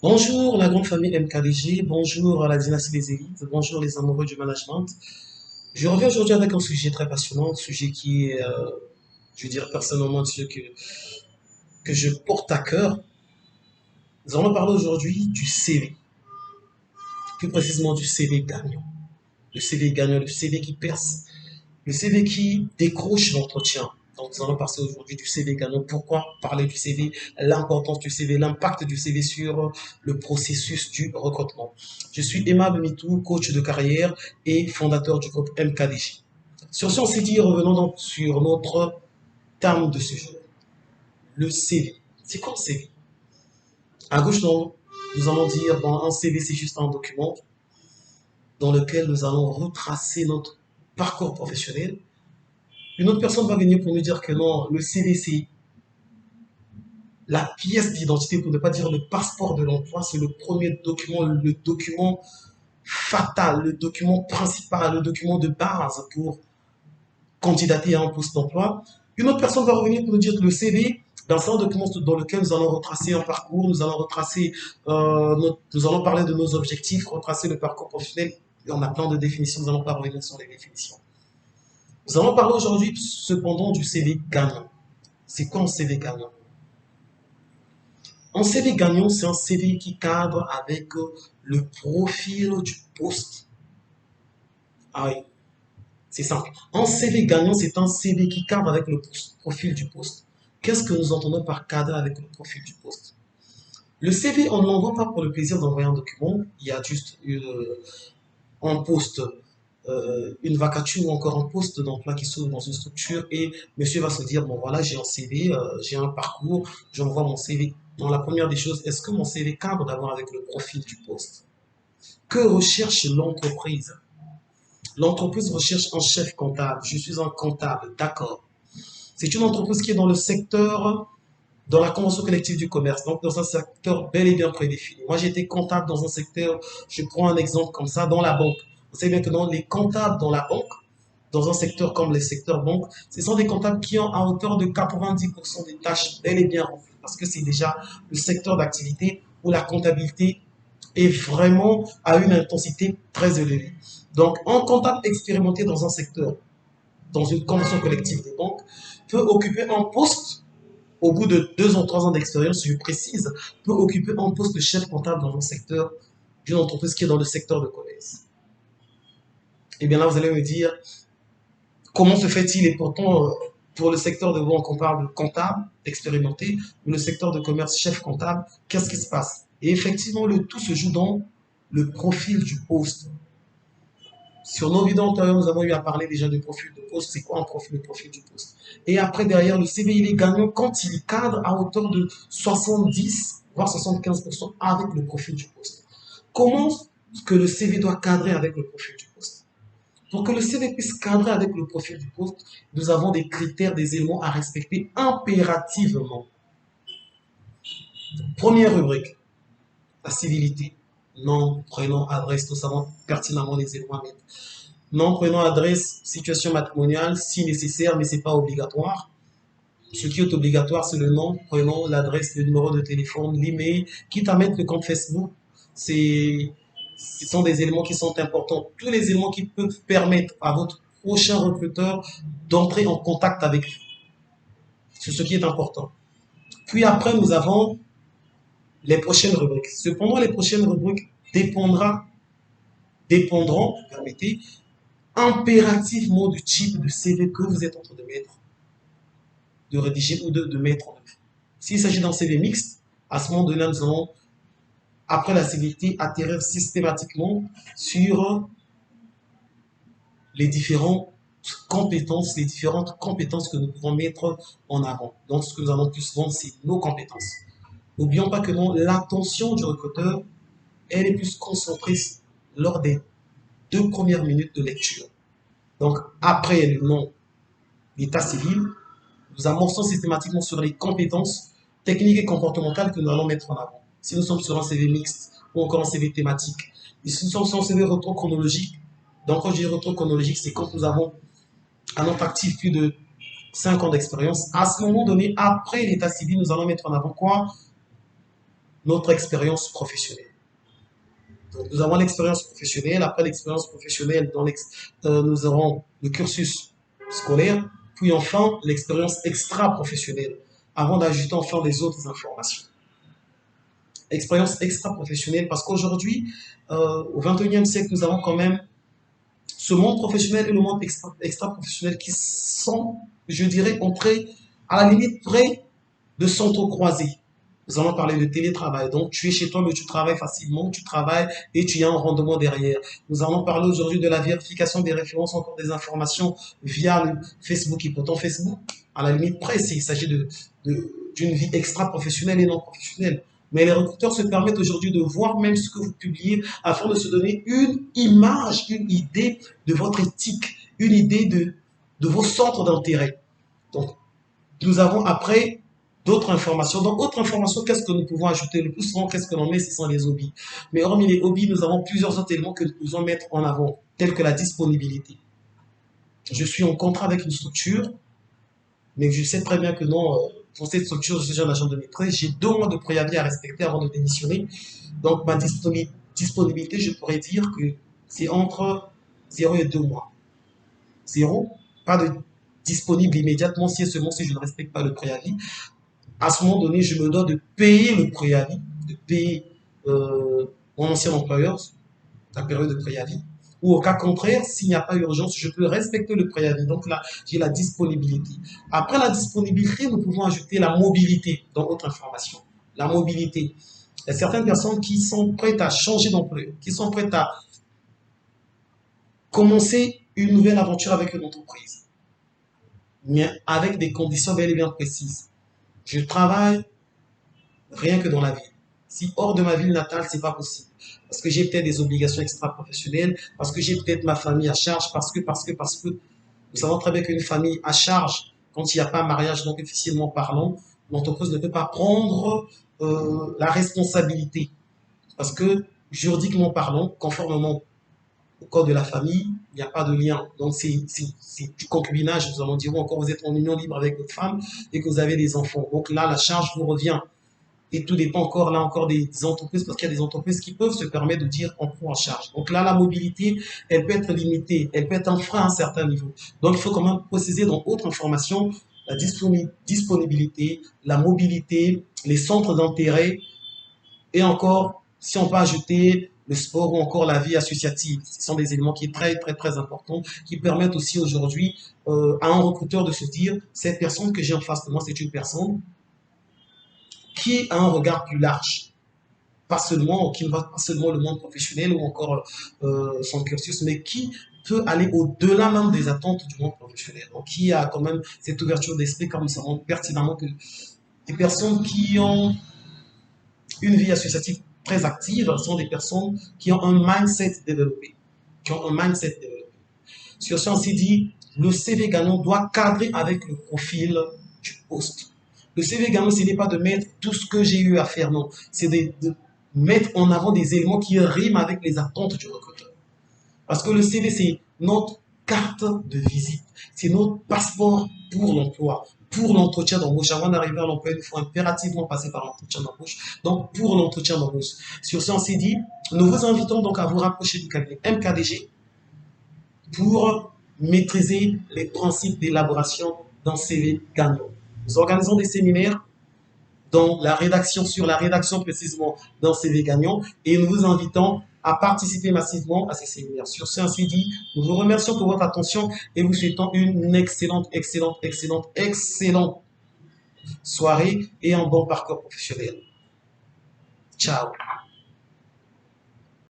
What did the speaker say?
Bonjour la grande famille MKDG, bonjour à la dynastie des élites, bonjour les amoureux du management. Je reviens aujourd'hui avec un sujet très passionnant, un sujet qui est, je veux dire personnellement, un sujet que je porte à cœur. Nous allons parler aujourd'hui du CV, plus précisément du CV gagnant. Le CV gagnant, le CV qui perce, le CV qui décroche l'entretien. Donc, nous allons parler aujourd'hui du CV gagnant. Pourquoi parler du CV, l'importance du CV, l'impact du CV sur le processus du recrutement. Je suis Aimable Mitou, coach de carrière et fondateur du groupe MKDJ. Sur ce, on s'est dit, revenons donc sur notre terme de ce jour, le CV. C'est quoi le CV? À gauche, nous allons dire, bon, un CV, c'est juste un document dans lequel nous allons retracer notre parcours professionnel. Une autre personne va venir pour nous dire que non, le CV, c'est la pièce d'identité, pour ne pas dire le passeport de l'emploi, c'est le premier document, le document fatal, le document principal, le document de base pour candidater à un poste d'emploi. Une autre personne va revenir pour nous dire que le CV, dans un document dans lequel nous allons retracer un parcours, nous allons retracer, nous allons parler de nos objectifs, retracer le parcours professionnel. Et on a plein de définitions, nous allons pas revenir sur les définitions. Nous allons parler aujourd'hui cependant du CV gagnant. C'est quoi un CV gagnant? Un CV gagnant, c'est un CV qui cadre avec le profil du poste. Ah oui, c'est simple. Un CV gagnant, c'est un CV qui cadre avec le profil du poste. Qu'est-ce que nous entendons par cadre avec le profil du poste? Le CV, on ne l'envoie pas pour le plaisir d'envoyer un document. Il y a juste un poste, une vacature ou encore un poste d'emploi qui s'ouvre dans une structure et monsieur va se dire, bon voilà, j'ai un CV, j'ai un parcours, j'envoie mon CV. Donc la première des choses, est-ce que mon CV cadre d'abord avec le profil du poste? Que recherche l'entreprise? L'entreprise recherche un chef comptable. Je suis un comptable, d'accord. C'est une entreprise qui est dans le secteur, dans la convention collective du commerce, donc dans un secteur bel et bien prédéfini. Moi, j'étais comptable dans un secteur, je prends un exemple comme ça, dans la banque. Vous savez bien que dans les comptables dans la banque, dans un secteur comme les secteurs banques, ce sont des comptables qui ont à hauteur de 90% des tâches bel et bien remplies, parce que c'est déjà le secteur d'activité où la comptabilité est vraiment à une intensité très élevée. Donc, un comptable expérimenté dans un secteur, dans une convention collective des banques, peut occuper un poste, au bout de 2 ou 3 ans d'expérience, je précise, peut occuper un poste de chef comptable dans un secteur d'une entreprise qui est dans le secteur de commerce. Et bien là, vous allez me dire, comment se fait-il? Et pourtant, pour le secteur de vente, on parle de comptable expérimenté, ou le secteur de commerce chef comptable, qu'est-ce qui se passe? Et effectivement, le tout se joue dans le profil du poste. Sur nos vidéos antérieures, nous avons eu à parler déjà de profil de poste. C'est quoi un profil, le profil du poste? Et après, derrière, le CV, il est gagnant quand il cadre à hauteur de 70, voire 75% avec le profil du poste. Comment que le CV doit cadrer avec le profil du poste? Pour que le CV puisse cadrer avec le profil du poste, nous avons des critères, des éléments à respecter impérativement. Première rubrique, la civilité. Nom, prénom, adresse, nous savons pertinemment les éléments à mettre. Nom, prénom, adresse, situation matrimoniale, si nécessaire, mais ce n'est pas obligatoire. Ce qui est obligatoire, c'est le nom, prénom, l'adresse, le numéro de téléphone, l'email, quitte à mettre le compte Facebook. Ce sont des éléments qui sont importants. Tous les éléments qui peuvent permettre à votre prochain recruteur d'entrer en contact avec vous. C'est ce qui est important. Puis après, nous avons les prochaines rubriques. Cependant, les prochaines rubriques dépendront, permettez, impérativement du type de CV que vous êtes en train de mettre, de rédiger ou de mettre en œuvre. S'il s'agit d'un CV mixte, à ce moment donné, nous allons, après la civilité, atterrir systématiquement sur les différentes compétences que nous pouvons mettre en avant. Donc, ce que nous allons plus vendre, c'est nos compétences. N'oublions pas que l'attention du recruteur, elle est plus concentrée lors des 2 premières minutes de lecture. Donc, après le nom, l'état civil, nous amorçons systématiquement sur les compétences techniques et comportementales que nous allons mettre en avant. Si nous sommes sur un CV mixte ou encore un CV thématique, et si nous sommes sur un CV rétrochronologique, donc quand je dis rétrochronologique, c'est quand nous avons à notre actif plus de 5 ans d'expérience. À ce moment donné, après l'état civil, nous allons mettre en avant quoi? notre expérience professionnelle. Donc, nous avons l'expérience professionnelle. Après l'expérience professionnelle, nous aurons le cursus scolaire, puis enfin l'expérience extra-professionnelle, avant d'ajouter enfin les autres informations. Expérience extra-professionnelle, parce qu'aujourd'hui, au 21e siècle, nous avons quand même ce monde professionnel et le monde extra-professionnel qui sont, je dirais, entrés à la limite près de s'entrecroiser. Nous allons parler de télétravail. Donc, tu es chez toi, mais tu travailles facilement, tu travailles et tu as un rendement derrière. Nous allons parler aujourd'hui de la vérification des références, encore des informations via le Facebook. Et pourtant, Facebook, à la limite près, il s'agit d'une vie extra-professionnelle et non professionnelle. Mais les recruteurs se permettent aujourd'hui de voir même ce que vous publiez afin de se donner une image, une idée de votre éthique, une idée de vos centres d'intérêt. Donc, nous avons après d'autres informations. Donc, autre information, qu'est-ce que nous pouvons ajouter? Le plus souvent, qu'est-ce que l'on met? Ce sont les hobbies. Mais hormis les hobbies, nous avons plusieurs autres éléments que nous pouvons mettre en avant, tels que la disponibilité. Je suis en contrat avec une structure, mais je sais très bien que non, pour cette structure, je suis un agent de maîtrise, j'ai 2 mois de préavis à respecter avant de démissionner. Donc, ma disponibilité, je pourrais dire que c'est entre 0 et 2 mois. 0, pas de disponible immédiatement si et seulement si je ne respecte pas le préavis. À ce moment donné, je me dois de payer le préavis, de payer mon ancien employeur, la période de préavis. Ou au cas contraire, s'il n'y a pas urgence, je peux respecter le préavis. Donc là, j'ai la disponibilité. Après la disponibilité, nous pouvons ajouter la mobilité dans notre information. La mobilité. Il y a certaines personnes qui sont prêtes à changer d'emploi, qui sont prêtes à commencer une nouvelle aventure avec une entreprise, mais avec des conditions bel et bien précises. Je travaille rien que dans la ville. Si hors de ma ville natale, c'est pas possible. Parce que j'ai peut-être des obligations extra-professionnelles, parce que j'ai peut-être ma famille à charge, parce que nous savons très bien qu'une famille à charge, quand il n'y a pas mariage, donc officiellement parlant, l'entreprise ne peut pas prendre la responsabilité. Parce que juridiquement parlant, conformément au code de la famille, il n'y a pas de lien. Donc c'est du concubinage, nous allons dire, ou encore vous êtes en union libre avec votre femme et que vous avez des enfants. Donc là, la charge vous revient. Et tout dépend encore, là encore, des entreprises, parce qu'il y a des entreprises qui peuvent se permettre de dire on prend en charge. Donc là, la mobilité, elle peut être limitée, elle peut être un frein à un certain niveau. Donc il faut quand même préciser dans autre information la disponibilité, la mobilité, les centres d'intérêt, et encore, si on peut ajouter le sport ou encore la vie associative. Ce sont des éléments qui sont très, très, très importants, qui permettent aussi aujourd'hui à un recruteur de se dire, cette personne que j'ai en face de moi, c'est une personne qui a un regard plus large, pas seulement, qui ne va pas seulement le monde professionnel ou encore son cursus, mais qui peut aller au-delà même des attentes du monde professionnel. Donc, qui a quand même cette ouverture d'esprit, comme nous savons pertinemment que les personnes qui ont une vie associative très active sont des personnes qui ont un mindset développé. Qui ont un mindset développé. Sur ce, on s'est dit, le CV gagnant doit cadrer avec le profil du poste. Le CV gagnant, ce n'est pas de mettre tout ce que j'ai eu à faire, non. C'est de mettre en avant des éléments qui riment avec les attentes du recruteur. Parce que le CV, c'est notre carte de visite. C'est notre passeport pour l'emploi, pour l'entretien d'embauche. Avant d'arriver à l'emploi, il faut impérativement passer par l'entretien d'embauche. Donc, pour l'entretien d'embauche. Sur ce, on s'est dit, nous vous invitons donc à vous rapprocher du cabinet MKDG pour maîtriser les principes d'élaboration d'un CV gagnant. Nous organisons des séminaires sur la rédaction précisément d'un CV gagnant et nous vous invitons à participer massivement à ces séminaires. Sur ce, ainsi dit, nous vous remercions pour votre attention et vous souhaitons une excellente soirée et un bon parcours professionnel. Ciao.